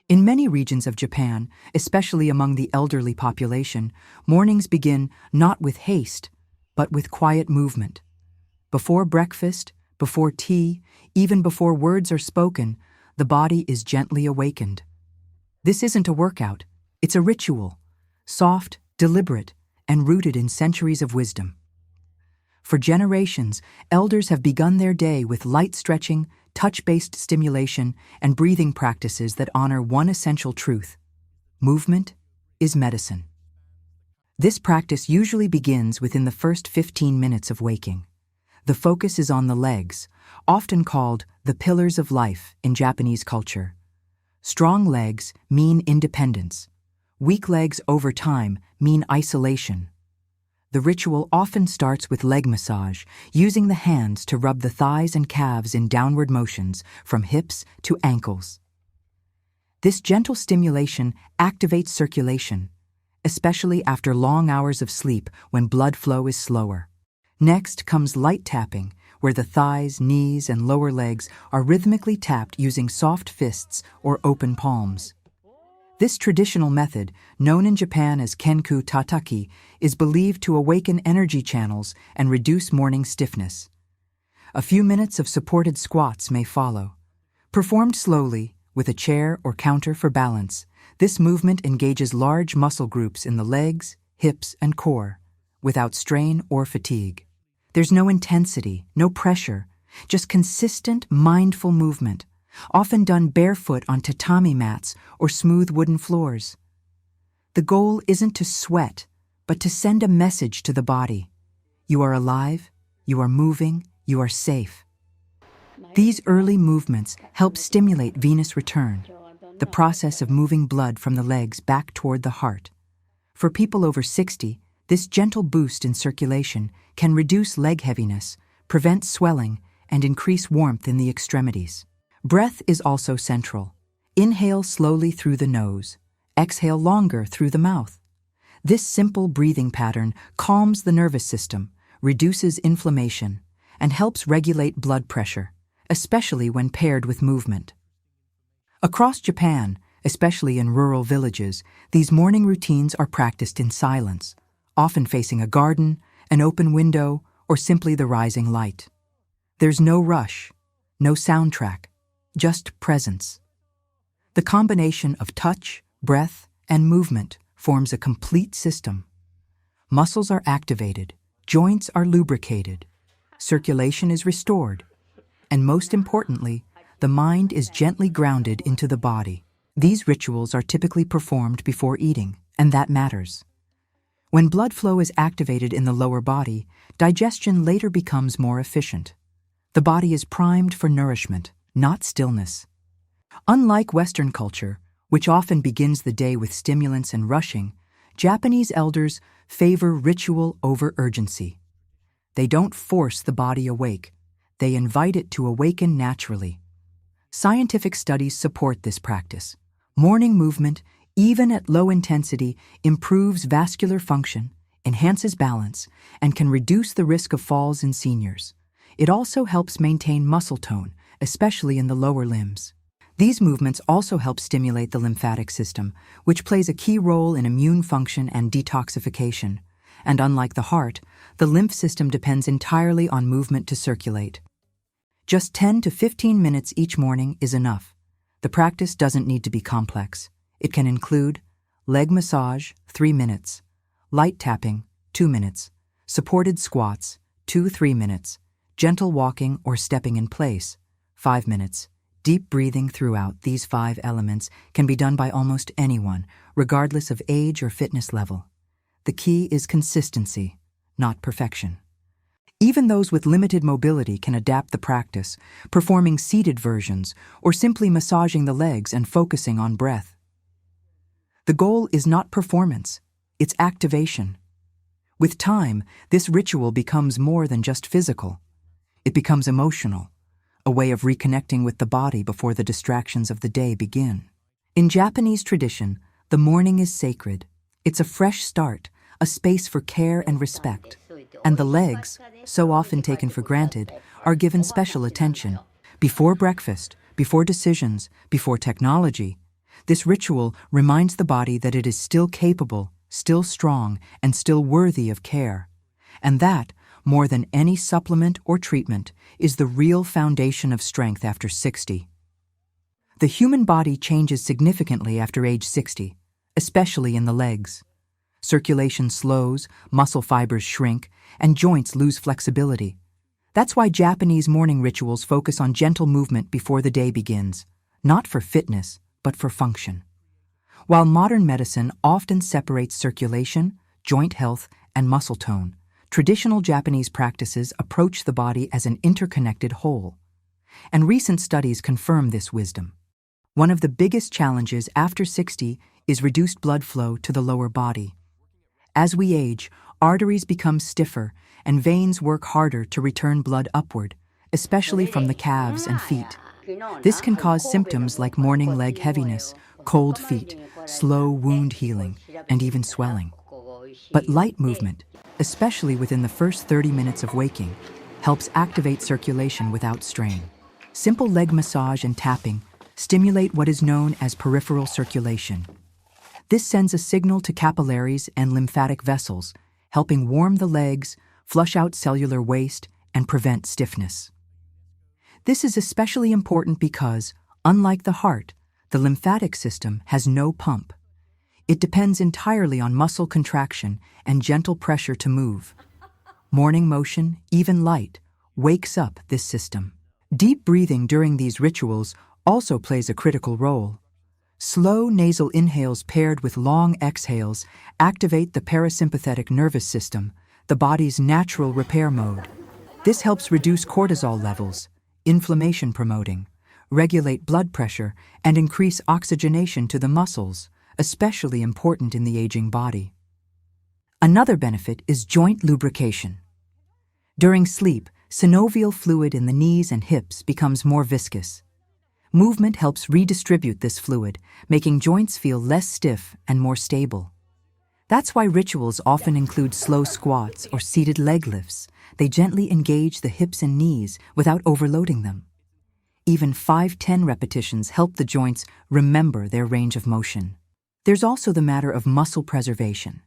In many regions of Japan, especially among the elderly population, mornings begin not with haste, but with quiet movement. Before breakfast, before tea, even before words are spoken, the body is gently awakened. This isn't a workout, it's a ritual, soft, deliberate, and rooted in centuries of wisdom. For generations, elders have begun their day with light stretching, touch-based stimulation, and breathing practices that honor one essential truth: movement is medicine. This practice usually begins within the first 15 minutes of waking. The focus is on the legs, often called the pillars of life in Japanese culture. Strong legs mean independence. Weak legs over time mean isolation. The ritual often starts with leg massage, using the hands to rub the thighs and calves in downward motions from hips to ankles. This gentle stimulation activates circulation, especially after long hours of sleep when blood flow is slower. Next comes light tapping, where the thighs, knees, and lower legs are rhythmically tapped using soft fists or open palms. This traditional method, known in Japan as kenku tataki, is believed to awaken energy channels and reduce morning stiffness. A few minutes of supported squats may follow. Performed slowly, with a chair or counter for balance, this movement engages large muscle groups in the legs, hips, and core, without strain or fatigue. There's no intensity, no pressure, just consistent, mindful movement, often done barefoot on tatami mats or smooth wooden floors. The goal isn't to sweat, but to send a message to the body. You are alive, you are moving, you are safe. These early movements help stimulate venous return, the process of moving blood from the legs back toward the heart. For people over 60, this gentle boost in circulation can reduce leg heaviness, prevent swelling, and increase warmth in the extremities. Breath is also central. Inhale slowly through the nose. Exhale longer through the mouth. This simple breathing pattern calms the nervous system, reduces inflammation, and helps regulate blood pressure, especially when paired with movement. Across Japan, especially in rural villages, these morning routines are practiced in silence, often facing a garden, an open window, or simply the rising light. There's no rush, no soundtrack, just presence. The combination of touch, breath, and movement forms a complete system. Muscles are activated, joints are lubricated, circulation is restored, and most importantly, the mind is gently grounded into the body. These rituals are typically performed before eating, and that matters. When blood flow is activated in the lower body, digestion later becomes more efficient. The body is primed for nourishment, not stillness. Unlike Western culture, which often begins the day with stimulants and rushing, Japanese elders favor ritual over urgency. They don't force the body awake, they invite it to awaken naturally. Scientific studies support this practice. Morning movement, even at low intensity, improves vascular function, enhances balance, and can reduce the risk of falls in seniors. It also helps maintain muscle tone, especially in the lower limbs. These movements also help stimulate the lymphatic system, which plays a key role in immune function and detoxification. And unlike the heart, the lymph system depends entirely on movement to circulate. Just 10 to 15 minutes each morning is enough. The practice doesn't need to be complex. It can include leg massage, 3 minutes, light tapping, 2 minutes, supported squats, 2-3 minutes, gentle walking or stepping in place, 5 minutes. Deep breathing throughout these 5 elements can be done by almost anyone, regardless of age or fitness level. The key is consistency, not perfection. Even those with limited mobility can adapt the practice, performing seated versions or simply massaging the legs and focusing on breath. The goal is not performance, it's activation. With time, this ritual becomes more than just physical. It becomes emotional, a way of reconnecting with the body before the distractions of the day begin. In Japanese tradition, the morning is sacred. It's a fresh start, a space for care and respect. And the legs, so often taken for granted, are given special attention. Before breakfast, before decisions, before technology, This ritual reminds the body that it is still capable, still strong, and still worthy of care. And that, more than any supplement or treatment, is the real foundation of strength after 60. The human body changes significantly after age 60, especially in the legs. Circulation slows, muscle fibers shrink, and joints lose flexibility. That's why Japanese morning rituals focus on gentle movement before the day begins, not for fitness, but for function. While modern medicine often separates circulation, joint health, and muscle tone, traditional Japanese practices approach the body as an interconnected whole. And recent studies confirm this wisdom. One of the biggest challenges after 60 is reduced blood flow to the lower body. As we age, arteries become stiffer and veins work harder to return blood upward, especially from the calves and feet. This can cause symptoms like morning leg heaviness, cold feet, slow wound healing, and even swelling. But light movement, especially within the first 30 minutes of waking, helps activate circulation without strain. Simple leg massage and tapping stimulate what is known as peripheral circulation. This sends a signal to capillaries and lymphatic vessels, helping warm the legs, flush out cellular waste, and prevent stiffness. This is especially important because, unlike the heart, the lymphatic system has no pump. It depends entirely on muscle contraction and gentle pressure to move. Morning motion, even light, wakes up this system. Deep breathing during these rituals also plays a critical role. Slow nasal inhales paired with long exhales activate the parasympathetic nervous system, the body's natural repair mode. This helps reduce cortisol levels, inflammation promoting, regulate blood pressure, and increase oxygenation to the muscles, especially important in the aging body. Another benefit is joint lubrication. During sleep, synovial fluid in the knees and hips becomes more viscous. Movement helps redistribute this fluid, making joints feel less stiff and more stable. That's why rituals often include slow squats or seated leg lifts. They gently engage the hips and knees without overloading them. Even 5-10 repetitions help the joints remember their range of motion. There's also the matter of muscle preservation.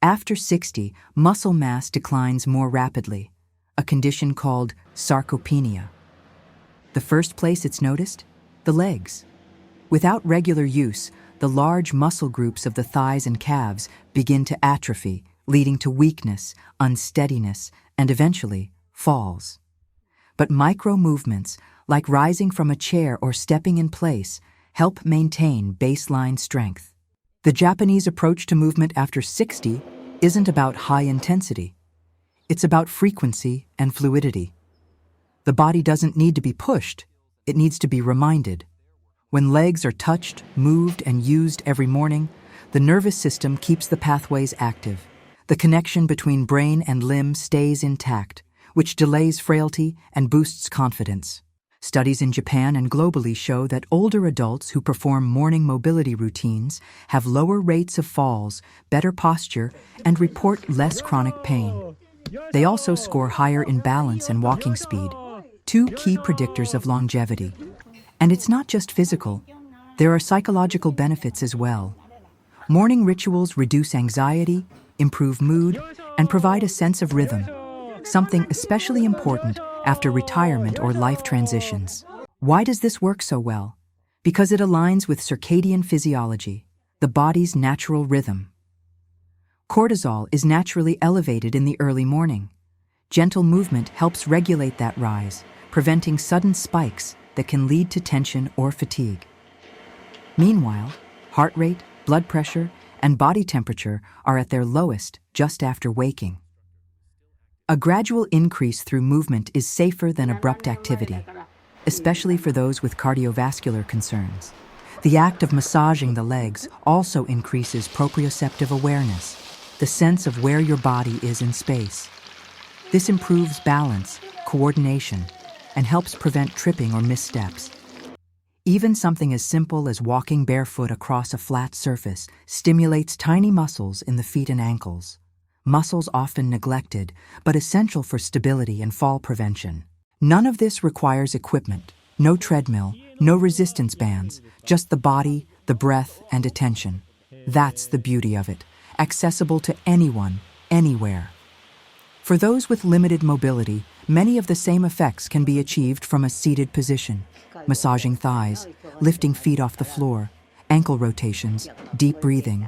After 60, muscle mass declines more rapidly, a condition called sarcopenia. The first place it's noticed? The legs. Without regular use, the large muscle groups of the thighs and calves begin to atrophy, leading to weakness, unsteadiness, and eventually, falls. But micro-movements, like rising from a chair or stepping in place, help maintain baseline strength. The Japanese approach to movement after 60 isn't about high intensity. It's about frequency and fluidity. The body doesn't need to be pushed, it needs to be reminded. When legs are touched, moved, and used every morning, the nervous system keeps the pathways active. The connection between brain and limb stays intact, which delays frailty and boosts confidence. Studies in Japan and globally show that older adults who perform morning mobility routines have lower rates of falls, better posture, and report less chronic pain. They also score higher in balance and walking speed, two key predictors of longevity. And it's not just physical. There are psychological benefits as well. Morning rituals reduce anxiety, improve mood, and provide a sense of rhythm, something especially important after retirement or life transitions. Why does this work so well? Because it aligns with circadian physiology, the body's natural rhythm. Cortisol is naturally elevated in the early morning. Gentle movement helps regulate that rise, preventing sudden spikes that can lead to tension or fatigue. Meanwhile, heart rate, blood pressure, and body temperature are at their lowest just after waking. A gradual increase through movement is safer than abrupt activity, especially for those with cardiovascular concerns. The act of massaging the legs also increases proprioceptive awareness, the sense of where your body is in space. This improves balance, coordination, and helps prevent tripping or missteps. Even something as simple as walking barefoot across a flat surface stimulates tiny muscles in the feet and ankles. Muscles often neglected, but essential for stability and fall prevention. None of this requires equipment. No treadmill, no resistance bands, just the body, the breath and attention. That's the beauty of it, accessible to anyone, anywhere. For those with limited mobility, many of the same effects can be achieved from a seated position. Massaging thighs, lifting feet off the floor, ankle rotations, deep breathing.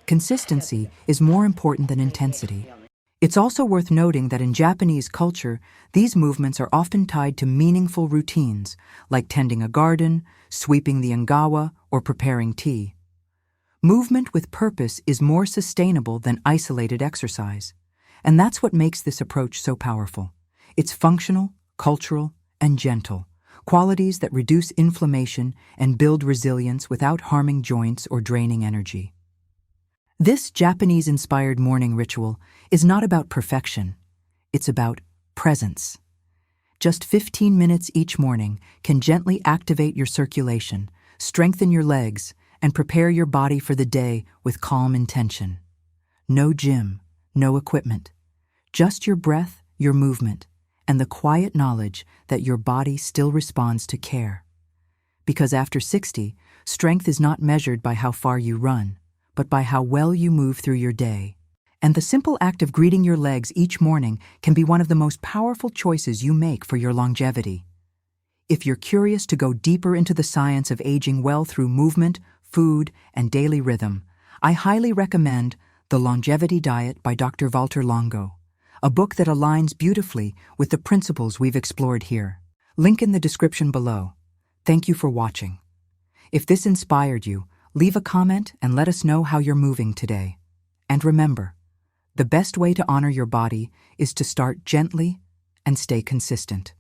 Consistency is more important than intensity. It's also worth noting that in Japanese culture, these movements are often tied to meaningful routines, like tending a garden, sweeping the ngawa, or preparing tea. Movement with purpose is more sustainable than isolated exercise. And that's what makes this approach so powerful. It's functional, cultural, and gentle, qualities that reduce inflammation and build resilience without harming joints or draining energy. This Japanese-inspired morning ritual is not about perfection. It's about presence. Just 15 minutes each morning can gently activate your circulation, strengthen your legs, and prepare your body for the day with calm intention. No gym, no equipment. Just your breath, your movement, and the quiet knowledge that your body still responds to care. Because after 60, strength is not measured by how far you run, but by how well you move through your day. And the simple act of greeting your legs each morning can be one of the most powerful choices you make for your longevity. If you're curious to go deeper into the science of aging well through movement, food, and daily rhythm, I highly recommend The Longevity Diet by Dr. Walter Longo, a book that aligns beautifully with the principles we've explored here. Link in the description below. Thank you for watching. If this inspired you, leave a comment and let us know how you're moving today. And remember, the best way to honor your body is to start gently and stay consistent.